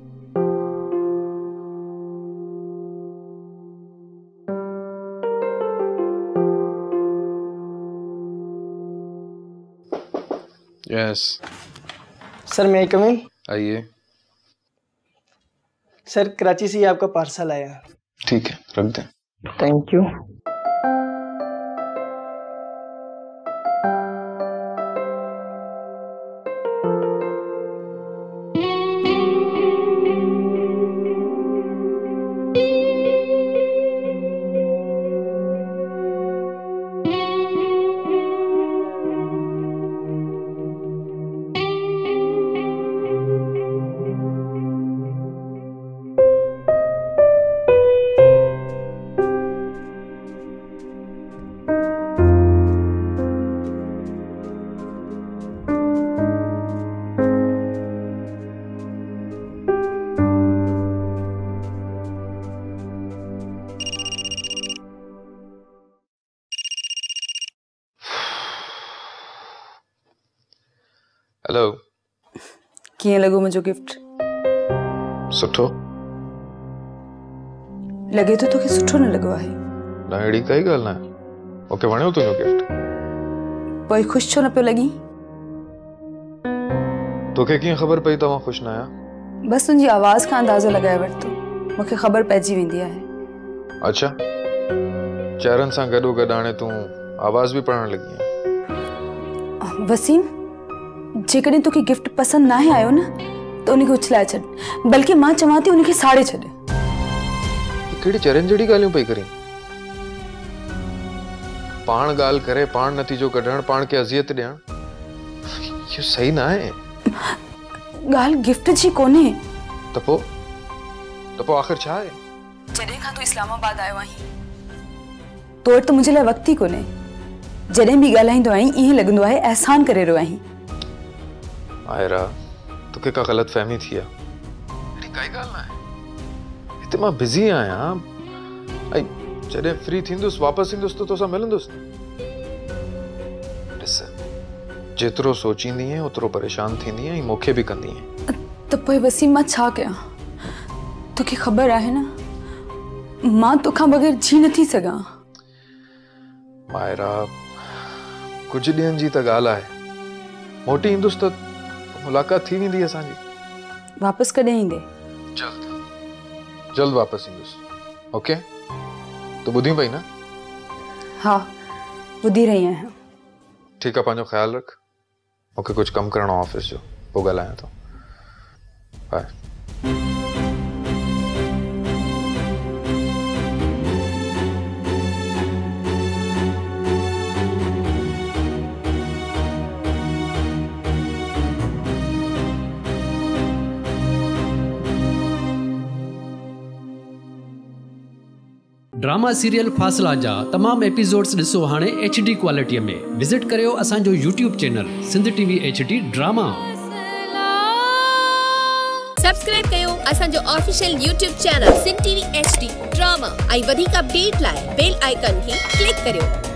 Yes sir, मैं कम इन? आइए। Sir, Karachi से ही आपका पार्सल आया। ठीक है, रख दें। Thank you. हेलो। कीअं लॻो मुंहिंजो गिफ्ट? सुठो लॻे थो तोखे सुठो न लॻो आहे? ना अहिड़ी काई ॻाल्हि न आहे। मूंखे वणियो तुंहिंजो गिफ्ट। पोइ ख़ुशि छो न पियो लॻी? तोखे कीअं ख़बर पई त मां ख़ुशि न आहियां? बसि तुंहिंजी आवाज़ खां अंदाज़ो लॻाए वरितो। मूंखे ख़बर पइजी वेंदी आहे। अच्छा, चेहरनि सां गॾो गॾु हाणे तूं आवाज़ बि पढ़ण लॻी आहीं। वसीम, जेकॾहिं तोखे गिफ्ट पसंदि न आयो न त उनखे उछलाए छॾ, बल्कि मां चवां थी उनखे साड़े छॾ। कहिड़ी चरनि जहिड़ी ॻाल्हियूं पई करीं? पाण ॻाल्हि करे पाण नतीजो कढण, पाण खे अज़ियत ॾियण, इहो सही न आहे। ॻाल्हि गिफ्ट जी कोन्हे। त पोइ आख़िर छा आहे? जॾहिं खां तूं इस्लामाबाद आयो आहीं तो वटि त मुंहिंजे लाइ वक़्तु ई कोन्हे। जॾहिं बि ॻाल्हाईंदो आहीं ईअं लॻंदो आहे एहसान करे रहियो आहीं। आयरा, तोखे का ग़लत फहमी थी आहे। अहिड़ी काई ॻाल्हि न आहे। हिते मां बिज़ी आहियां ऐं जॾहिं फ्री थींदुसि वापसि ईंदुसि त तोसां मिलंदुसि। ॾिस, जेतिरो सोचींदी आहे ओतिरो परेशान थींदी आहे ऐं मूंखे बि कंदी आहे। त पोइ वसीम मां छा कयां? तोखे ख़बर आहे न मां तोखां बग़ैर जी नथी सघां। मायरा, कुछ ॾींहंनि जी त ॻाल्हि आहे। मोटी ईंदुसि त मुलाक़ात थी वेंदी असांजी। वापसि कॾहिं ईंदे? जल्द वापसि ईंदुसि। ओके, तूं ॿुधी पई न? हाँ, ॿुधी रही आहियां। ठीकु आहे, पंहिंजो ख़्यालु रख। मूंखे कुझु कमु करणो आहे ऑफिस जो, पोइ ॻाल्हायां थो। बाय। ड्रामा सीरियल फासला जा तमाम एपिसोड्स ॾिसो हाणे HD क्वालिटीअ में। विज़िट करियो असांजो YouTube channel Sindh TV HD drama. Subscribe कयो असांजो official YouTube channel Sindh TV HD drama ऐं वधीक अपडेट लाइ बेल आइकन खे क्लिक करियो।